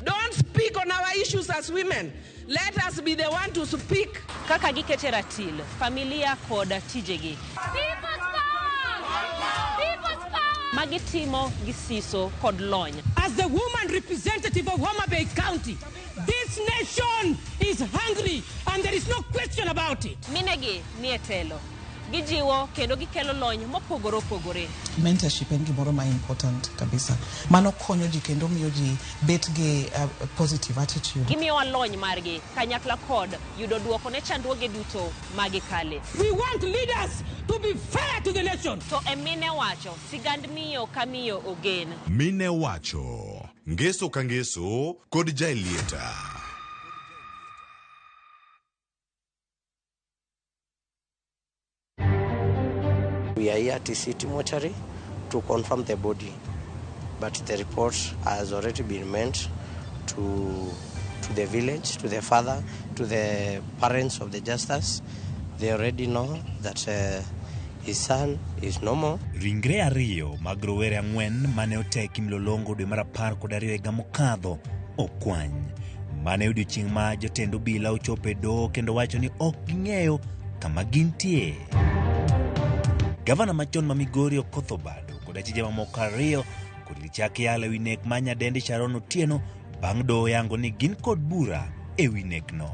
Don't speak on our issues as women. Let us be the one to speak. Kaka giketera til, familia koda tijegi. People's power! People's power! Magitimo gisiso kod lony. As the woman representative of Homa Bay County, this nation is hungry and there is no question about it. Minegi nietelo. Gijiwo kendo gikelo lony mopogore opogore. Mentorship en gimoro ma important kabisa. Mano konyo ji kendo miyo ji bet gi positive attitude. Gimiyo lony margi kanyakla kod yudo duoko ne chandruoge duto magikale. We want leaders to be fair to the nation. To emine wacho sigand miyo kamiyo ogen. Mine wacho ngeso kangeso kod jailieta. We are here at City Mortuary to confirm the body, but the report has already been meant to the village, to the father, to the parents of the Justus. They already know that his son is no more. Ringre ariyo mag rowere ang'wen mane oteki Mlolongo dwe mar 12 higa mokadho okwany. Mane odiochieng' ma jotend obila ochopo e doho kendo wacho ni ok ging'eyo kama gintie. Gavana machon ma Migori Okoth Obado kod achije mamoko ariyo kod gichak yalo ewi nek ma nyadendi Sharon Otieno bang' doho yango ni gin kod bura ewi nekno.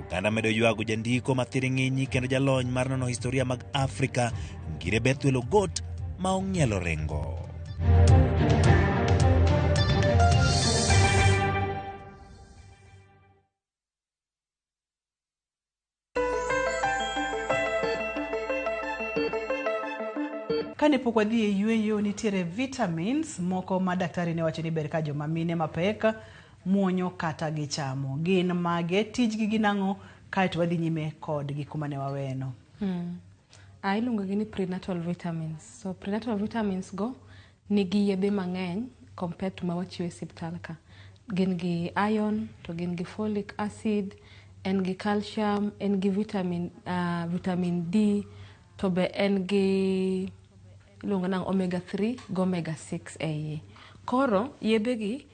Uganda medo ywago jandiko Mathiri Ng'inyi kendo jalony mar nono historia mag Afrika Ngire Bethwel Ogot ma ong'ielo rengo. Kane pok wadhi e yweyo nitiere vitamins moko ma daktari ne wacho ni ber ka joma mine mapek muonyo kata gichamo. Gin mage, tijgi gin ang'o, kaeto wadhi nyime kod gi kuma ne waweno. Iluongo gi ni prenatal vitamins. So prenatal vitamins go nigi yedhe mang'eny compared to ma wachiwo e osiptal ka. Gin gi iron, to gin gi folic acid, en gi calcium, en gi vitamin D, to be en gi iluongo nang omega 3 go omega 6 e. Koro yedhe gi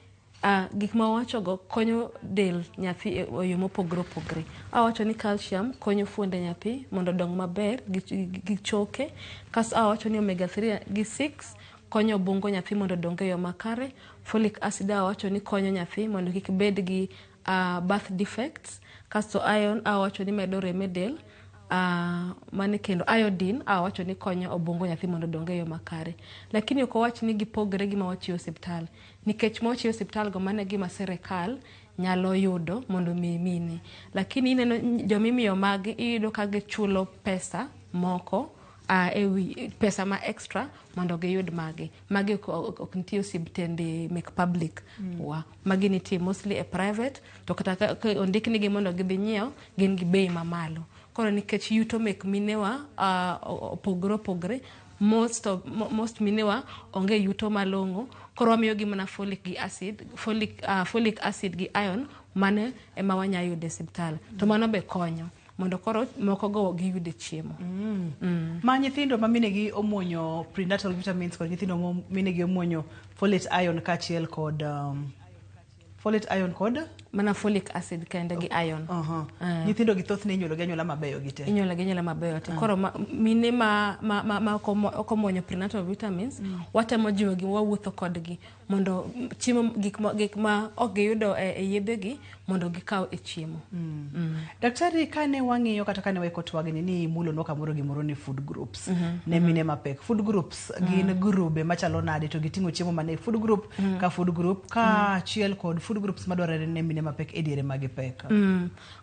gik ma wacho go konyo del nyathi e yo mopogore opogore. Awacho ni calcium konyo fuonde nyathi mondo dong maber gi choke. Kaso awacho ni omega 3 gi 6 konyo obwongo nyathi mondo dong e yo makare. Folic acid awacho ni konyo nyathi mondo kik bed gi birth defects. Kaso iron awacho ni medo rem e del. Mane kendo iodine awacho ni konyo obwongo nyathi mondo dong e yo makare. Lakini ok owach ni gipogre gi ma wachiwo e osiptal. Nikech ma wachiwo e osiptal go mane gima sirikal nyalo yudo mondo mi mine. Lakini ineno jomimiyo magi iyudo ka gichulo pesa moko ewi pesa ma extra mondo giyud magi. Magi ok nitie osiptende mek public wa. Magi nitie mostly e private, to kata ondiknigi mondo gidhi nyiew gin gi bei mamalo. Koro nikech yuto mek minewa opogore, most minewa onge yuto malong'o. Koro wamiyo gi mana folic acid gi iron mane ema wanya yudo e osiptal. To mano be konyo mondo koro moko go giyude chiemo. Ma nyithindo ma minegi omuonyo prenatal vitamins kod nyithindo ma minegi omuonyo folate iron kachiel kod folate iron kod mana folic acid kende gi iron. Nyithindo gi thothne inyuolo gi anyuola mabeyo gi te. Inyuolo gi anyuola mabeyo te. Koro mine ma okomuonyo prenatal vitamins watemo jiwo gi, wawuotho kodgi mondo chiemo gik ma ok giyudo e yedhe gi mondo gikaw e chiemo. Daktari, kane wang'iyo kata kane weko twagni ni mulo no kamoro gimoro ni food groups ne mine mapek. Food groups gin grube machalo nade to giting'o chiemo mane food group ka food group ka chiel kod food groups madwarore ne mine mapek e diere magi pek.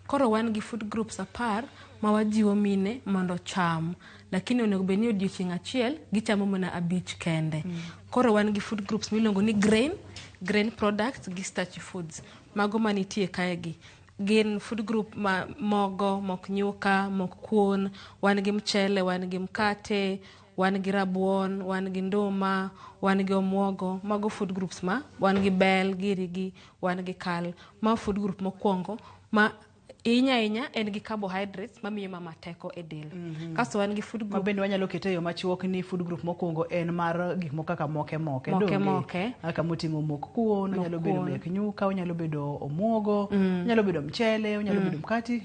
Koro wan gi food groups 10 ma wajiwo mine mondo cham, lakini onego bed ni odiochieng' achiel gichamo mana 5 kende. Koro wan gi food groups miluongo ni grain products gi starchy foods. Mago manitie kae gi gin food group mogo, mok nyuka, mok kuon, wan gi mchele, wan gi mkate, wan gi rabuon, wan gi nduma, wan gi omwogo. Mago food groups ma wan gi bel, girigi, wan gi kal. Ma food group mokwongo ma inya en gi carbohydrates mamiyo mama teko e del. Kasto wan gi food group mabende wanyalo kete yo machuok ni food group mokwongo en mar gik moko kaka moke kaka moting'o mok kuon, onyalo bedo mek nyuka, onyalo bedo omwogo, onyalo bedo mchele, onyalo bedo mkati.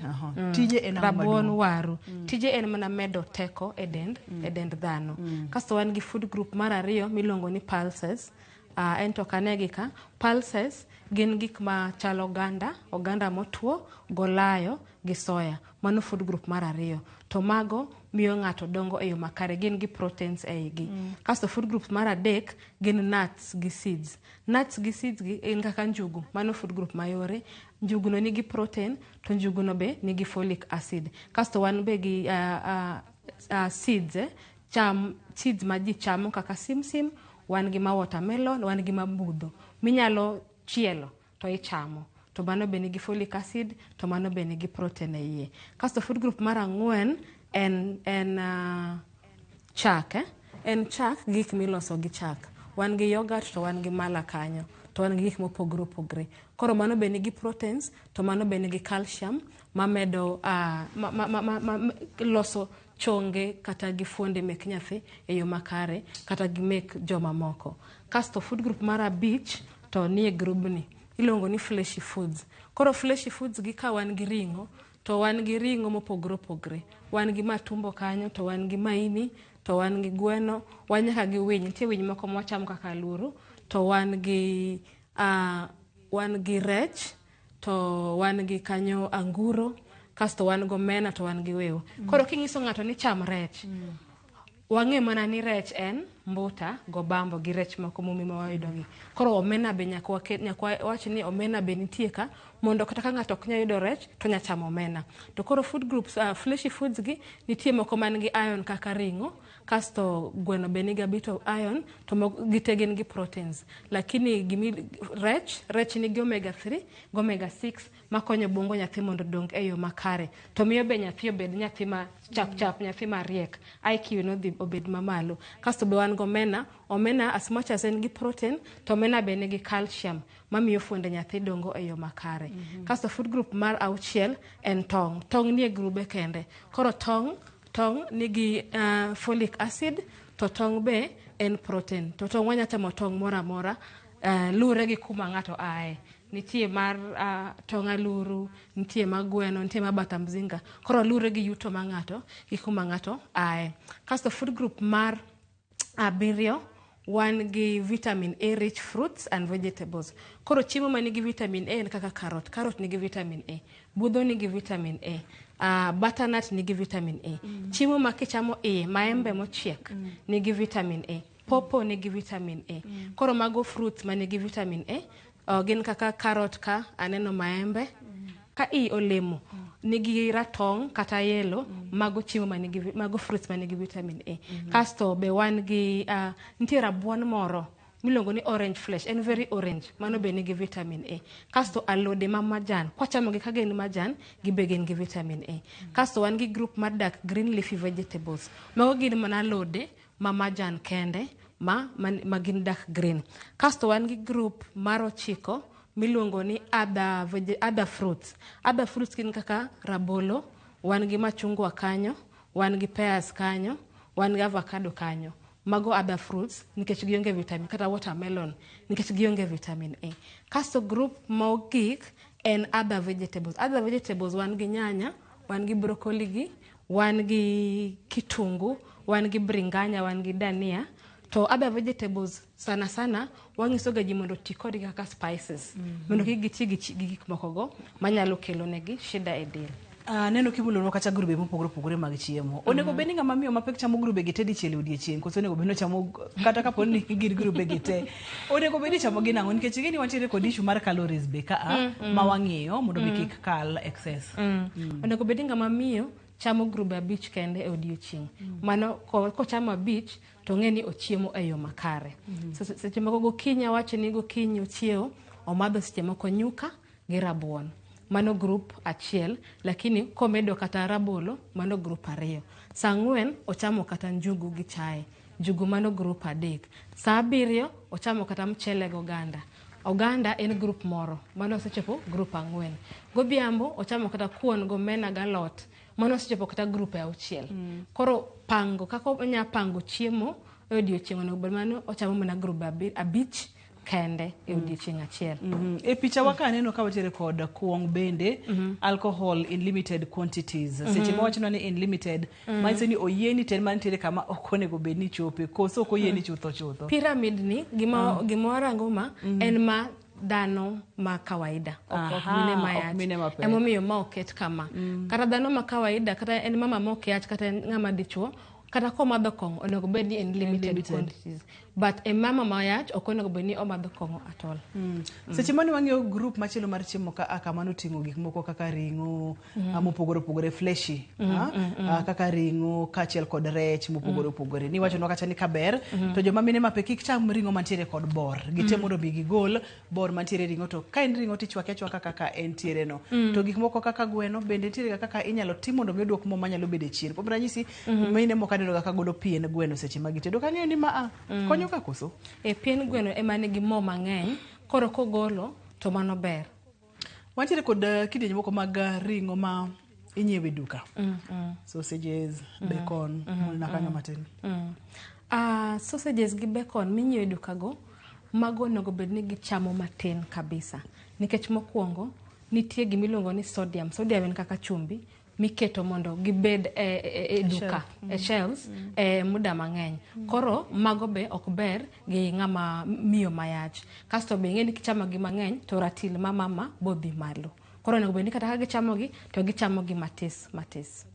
Tije en rabuon, waru. Tije en mana medo teko e dend dhano. Kasto wan gi food group mar ariyo miluongo ni pulses. Ento kanegi ka pulses gin gik ma chalo oganda motuo, golayo gi soya. Mano food group mar ariyo. To mago miyo ng'ato dongo e yo makare, gin gi proteins e igi. Kasto food group mar adek gin nuts gi seeds. Nuts gi seeds gi en kaka njugu. Mano food group mayore. Njugu no nigi protein, to njugu no be nigi folic acid. Kasto wan be gi seeds, seeds ma ji chamo kaka simsim, wan gi ma watermelon, wan gi ma budho. Minyalo chielo to ichamo. To mano be nigi folic acid, to mano be nigi protein e iye. Kasto food group mar ang'wen en chak. En chak, gik miloso gi chak. Wan gi yogurt to wan gi mala kanyo. to wan gi gik mopogore opogore. Koro mano be nigi proteins, to mano be nigi calcium mamedo loso chonge kata gi fuonde mek nyathi e yo makare kata gi mek joma moko. Kasto food group mar abich to nie grubni ilongo ni fleshy foods. Koro fleshy foods gi ka wan gi ringo, to wan gi ringo mopogore opogore. Wan gi matumbo kanyo, to wan gi maini, to wan gi gweno, wan nyaka gi winy. Nitie winy moko mwachamo kaka aluru, to wan gi rech, to wan gi kanyo anguro, kasto wan go omena, to wan gi wewo. Koro kinyiso ng'ato ni cham rech, wang'e mana ni rech en mbuta go bambo gi rech moko mumi ma wayudo gi. Koro omena be nyaka wach ni omena be nitie ka mondo kata ka ng'ato ok nya yudo rech to nya chamo omena. To koro food groups fleshy foods gi nitie moko man gi iron kaka ringo, kasto gweno be nigi a bit of iron, to gite gin gi proteins. Lakini rech nigi omega 3 gi omega 6 makonyo obwongo nyathi mondo dong e yo makare. To miyo be nyathi obed nyathi ma chap nyathi mariek, IQ no dhi obed mamalo. Kasto be wan go omena as much as en gi protein, to omena be nigi calcium mamiyo fuonde nyathi dongo e yo makare. Kasto food group mar auchiel en tong'. Tong' nie grube kende. Koro tong' nigi folic acid, to tong' be en protein. To tong' wanya chamo tong' mora mora lure gi kuma ng'ato ae. Nitie mar tong' aluru, nitie mar gweno, nitie mar bata mzinga. Koro lure gi yuto ma ng'ato gi kuma ng'ato ae. Kasto food group mar abiriyo wan gi vitamin A rich fruits and vegetables. Koro chiemo ma nigi vitamin A en kaka carrot nigi vitamin A, budho nigi vitamin A, butternut nigi vitamin A. Chiemo ma kichamo maembe mochiek nigi vitamin A, popo nigi vitamin A. Koro mago fruits ma nigi vitamin A, gin kaka carrot ka aneno maembe, ka olemo nigi ratong kata yellow, mago chiemo mago fruits manigi vitamin A. Kasto be wan gi nitie rabuon moro milongo ni orange flesh, en very orange, mano be nigi vitamin A. Kasto alode ma majan, kwachamo gi ka gin majan, gibe gin gi vitamin A. Kasto wan gi group mar dark green leafy vegetables, mago gin mana alode ma majan kende ma gin dark green. Kasto wan gi group mar ochiko miluongo ni other fruits. Other fruits gin kaka rabolo, wan gi machungwa kanyo, wan gi pears kanyo, wan gi avocado kanyo. Mago other fruits nikech gionge vitamin, kata watermelon nikech gionge vitamin A. Kasto group mogik en other vegetables. Other vegetables wan gi nyanya, wan gi broccoli gi, wan gi kitungu, wan gi bringanya, wan gi dania. To other vegetables sana wangiso ga ji mondo ti kodgi kaka spices, mondo giti gi gik moko go manyalo kelo negi shida e del. Neno kibulo kata grube mopogore opogore mag chiemo. Onego bed ni ng'ama miyo mapek chamo grube gite dichiel odiechieng', koso onego bed ni chamo kata kapo ni gin grube gite. Onego bed ni chamo gi nang'o nikech gini wantiere kod issue mar calories be ka ma wang'iyo mondo bi kik kal excess. Onego bed ni ng'ama miyo chamo grube abich kende e odiechieng'. Mano ko chamo abich to ng'eni ochiemo e yo makare. Seche moko gokinyi wacho ni gokinyi ochiewo omadho seche moko nyuka gi rabuon. Mano group achiel, lakini komedo kata rabolo mano group ariyo. Saa 4 ochamo kata njugu gi chai, njugu mano group adek. Saa 7 ochamo kata mchele gi oganda en group moro, mano sechepo group 4. Godhiambo ochamo kata kuon gomena galot, mano sechepo kata group auchiel. Koro pango kaka onya pango chiemo e odiechieng' onego bed mano ochamo mana group abich kende e odiechieng' achiel. E picha waka neno ka watiere kod kuong bende, alcohol in limited quantities. Seche ma wachino ni in limited, manyiso ni oyieni ten mantiere kama ok onego bed ni chope, koso ok oyieni chutho. Pyramid ni gimoro angoma en ma dhano ma kawaida, ok mine mayach. Emomiyo ma oket kama. Kata dhano ma kawaida, kata en mama ma ok yach, kata en ng'ama dichuo, kata komadho kong'o onego bed ni en limited quantities. But a mama mayach ok onego bed ni omadho kong'o at all. Seche mane wang'iyo group machielo mar chiemo ka kamano ting'o gik moko kaka ring'o mopogore opogore fleshy, kaka ring'o kachiel kod rech mopogore opogore. Ni wacho no kacha ni kaber to joma mine mapek kik cham ring'o mantiere kod bor. Gitemo mondo bi gigol bor mantiere ring'o, to ka en ring'o tichwake achwaka kaka entiere no. To gik moko kaka gweno bende nitiere kaka inyalo tim mondo mi duok mo manyalo bedo chien. Kuom ranyisi mine moko aneno kaka golo pien gweno seche ma gitedo. Kang'eyo ni ma konyo ka koso pien gweno ema nigi mo mang'eny koro kogolo to mano ber. Wantiere kod kidienje moko mag ring'o ma inyiewe duka. Sausages, bacon, na kanyo matin. Sausages gi bacon minyiewe duka go, mago onego bed ni gichamo matin kabisa. Nikech mokwongo, nitie gimiluongo ni sodium. Sodium en kaka chumbi miketo mondo gibed e duka, e shelves, muda mang'eny. Koro mago be ok ber gi ng'ama miyo mayach. Kasto be ng'eni kichamo gi mang'eny to ratil ma mama bodhi malo. Koro onego bed ni kata ka gichamo gi to gichamo gi matis matis.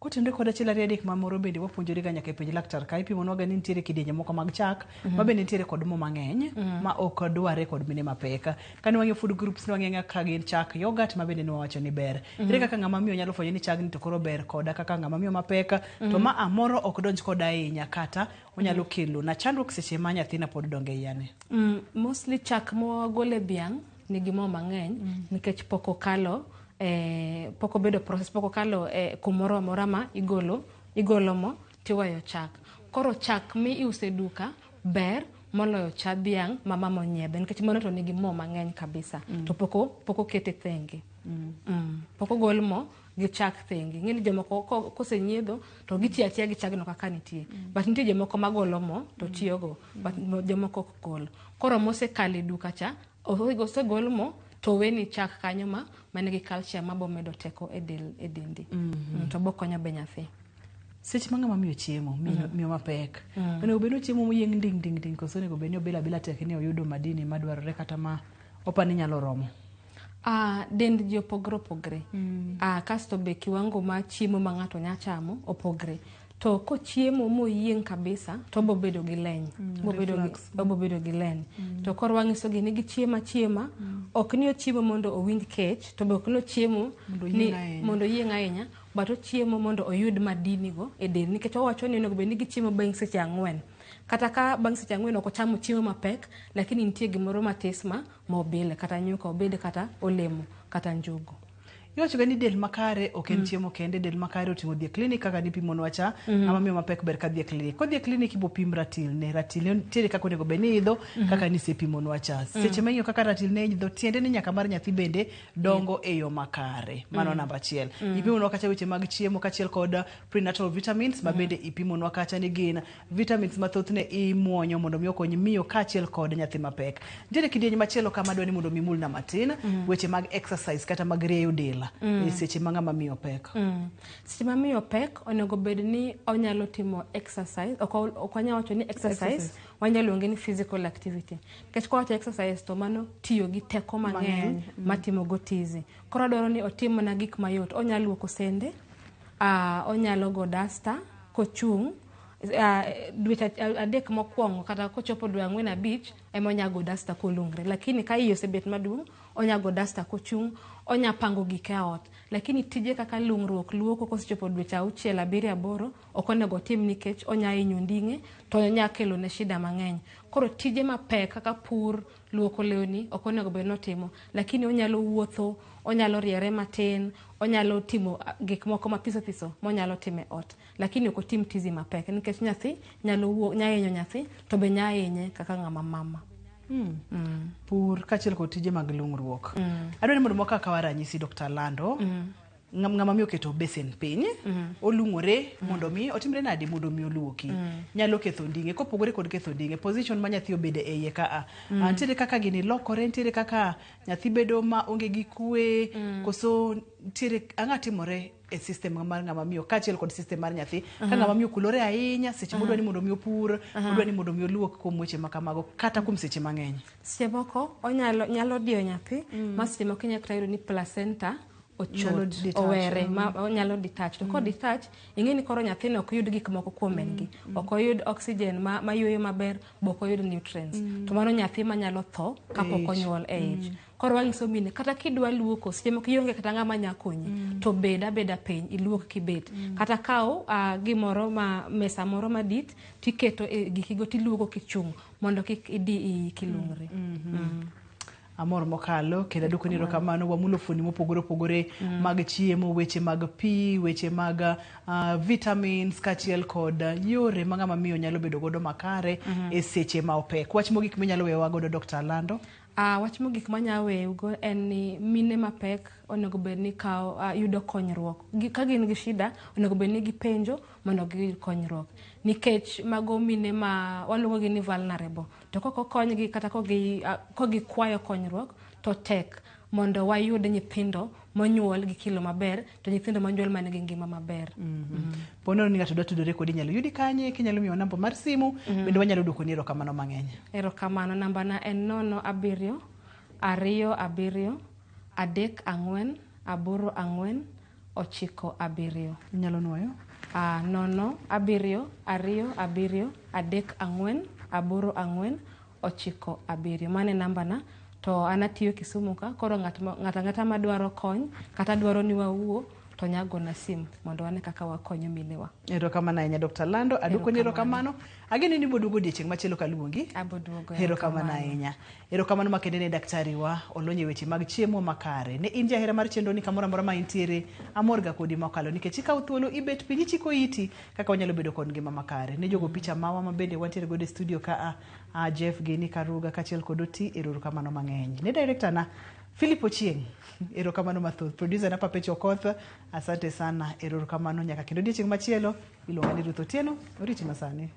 Kotende kod achiel ariyo adek mamoro bende wapuonjore ga nyaka e penj laktar ka ipimonwa ga ni nitiere kidienje moko mag chak ma bende nitiere kod mo mang'eny ma ok dware kod mine mapek. Kane wang'eyo food groups ne wang'eyo ka gin chak, yogurt ma bende ne wawacho ni ber. Ere kaka ng'ama miyo nyalo fwenyo ni chagni to koro ber koda kaka ng'ama miyo mapek to ma amoro ok donj koda ahinya kata onyalo kelo na chandruok seche ma nyathina pod donge iyane. Mostly chak mogole dhiang' nigi mo mang'eny nikech pok okalo poko bedo process, poko kalo kumoro amora ma igolo mo tiwayo chak. Koro chak mi iuse duka ber moloyo cha dhiang' ma mama onyiedho nikech mano to nigi mo mang'eny kabisa to poko kete thenge. Poko gol mo gi chak thenge. Ng'eni jomoko kosenyiedho to gitiyo atiya gi chagno kaka nitie. But nitie jomoko magolo mo to tiyogo, but jomoko ok golo. Koro mosekale duka cha, osegol mo to weni chak kanyo ma manigi calcium ma bo medo teko e dendi. To bo konyo be nyathi. Seche ma ng'ama miyo chiemo, miyo mapek. Onego bed ni chiemo moyieng ding ding ding koso onego bed ni obila bila tek ni oyudo madini madwarore kata ma opani nyalo romo. Dend ji opogre. Kasto be kiwango ma chiemo ma ng'ato nya chamo opogre. To ko chiemo moyieng kabisa to bo bedo gi leny. Bo bedo gi leny. To koro wang'iso gi ni gichiema ok ni ochiemo mondo owinj kech, to be ok ni ochiemo mondo yieng ahinya, but ochiemo mondo oyud madini go e del nikech owacho ni onego bed ni gichiemo bang' seche 4. Kata ka bang' seche 4 ok ochamo chiemo mapek, lakini nitie gimoro matis ma obile kata nyuka obede kata olemo kata njugu. Iwacho ga ni del makare ok en chiemo kende, del makare oting'o dhi e klinik kaka nipimonwa cha, ng'ama miyo mapek ber ka dhi e klinik. Kodhi e klinik ibo pim ratil ne nitiere kaka onego bed ni idho kaka nisepimonwa cha. Seche ma ing'iyo kaka ratil ne idho, tiende ni nyaka mar nyathi bende dongo e yo makare. Mano namba 1. Ipimonwa kacha weche mag chiemo kachiel kod prenatal vitamins ma bende ipimonwa kacha ni gin vitamins mathothne imuonyo mondo mi okony miyo kachiel kod nyathi mapek. Nitiere kidienje machielo kama dwani mondo mimulna matin, weche mag exercise kata mag rieyo del. Seche ma ng'ama miyo pek. Seche ma miyo pek onego bed ni onyalo timo exercise. Ok wanyalo wacho ni exercise, wanyalo luonge ni physical activity. Nikech kwa wacho exercise to mano tiyo gi teko mang'eny matimo go tizi. Koro dwaro ni otim na gik mayot. Onyalo luoko sende, onyalo go dasta kochung', dweche 3 mokwongo kata kochopo dwe 4-5 ema onyago dasta kolungre. Lakini ka iye osebet maduong' onyago dasta kochung', onya pango gike ot. Lakini tije kaka lungruok, luoko kosechopo dweche 6-7-8 ok onego tim nikech onya hinyo nding'e to onya kelo ne shida mang'eny. Koro tije mapek kaka pur, luoko lewni ok onego bed notimo, lakini onyalo wuotho, onyalo riere matin, onyalo timo gik moko mapiso monyalo time ot. Lakini ok otim tizi mapek nikech nyathi nyalo hinyo nyathi to be nya hinye kaka ng'ama mama. Pur kachiel kod tije mag lungruok. Adwani mondo mwaka kawa ranyisi Dr. Lando. Ng'ama miyo keto besen piny, olung'ore mondo mi otimre nadi mondo mi oluoki. Nyalo ketho nding'e, kopogore kod ketho nding'e, position ma nyathi obede e iye ka nitiere kaka gini lokore, nitiere kaka nyathi bedo ma onge gi kwe, koso nitiere ang'a timore e system mar ng'ama miyo kachiel kod system mar nyathi. Ka ng'ama miyo kulore ahinya seche modwani mondo mi opur, odwani mondo mi oluok kuom weche makamago kata kuom seche mang'eny. Seche moko nyalo diyo nyathi, ma seche moko inyalo yudo ni placenta ochot, owere ma onyalo detach. To kod detach, ing'eni koro nyathino ok yud gik moko kuom gi. Ok oyud oxygen ma yueyo maber, ok oyud nutrients. To mano nyathi manyalo tho kapok onyuol e ich. Koro wang'iso mine kata kidwa luoko, seche moko ionge kata ng'ama nya konyi, to beda piny iluok kibet. Kata kaw gimoro mesa moro madit tiketo gikigo tiluoko kichung' mondo kik idi kilungre. Amor mokalo kendo adwoko ni erokamano. Wamulo fuoni mopogore mag chiemo, weche mag pi, weche mag vitamins kachiel kod yore ma ng'ama miyo nyalo bedo godo makare e seche ma opek. Wach mogik minyalo wewa godo Dr. Lando? Wach mogik manyawego en ni mine mapek onego bed ni yudo konyruok. Ka gin gi shida onego bed ni gipenjo mondo giyud konyruok. Nikech mago mine ma waluongogi ni vulnerable. To koko konygi kata kogikwayo konyruok to tek mondo wayud nyithindo monyuol gi kilo maber to nyithindo monyuol man gi ngima maber. Pono ni ng'ato dwa tudore kodi nyalo yudi kanye kinyalo miyo namba mar simu bende wanyalo dwoko ni erokamano mang'eny. Erokamano, namba na en 07 27 34 84 97. Inyalo nuoyo 07 27 34 84 97. Mane namba na to anatiyo Kisumu ka, koro ng'ata madwaro kony kata dwaro ni wawuo to nyago na simu mondo wane kaka wakonyo minewa. Erokamano ahinya Dr. Lando, aduoko ni erokamano. Ageni ni boduogo odiochieng' machielo kaluongi. Aboduogo. Erokamano ahinya. Erokamano makende ne daktari wa olonye weche mag chiemo makare. Ne in jahera mar chenro ni kamoro amora ma intiere, amor ga kodi mokalo nikech ikaw thuolo ibet piny ichiko iti kaka wanyalo bedo kod ngima makare. Ne jogo picha mawa mabende wantiere go e studio ka Jeff Geni Karuga kachiel kod Oti, erokamano mang'eny. Ne director na Philip Ochieng, erokamano mathoth. Producer na Pape Chokoth, asante sana, erokamano nyaka kendo odiochieng' machielo. Iluonga ni Ruth Otieno, oriti masani.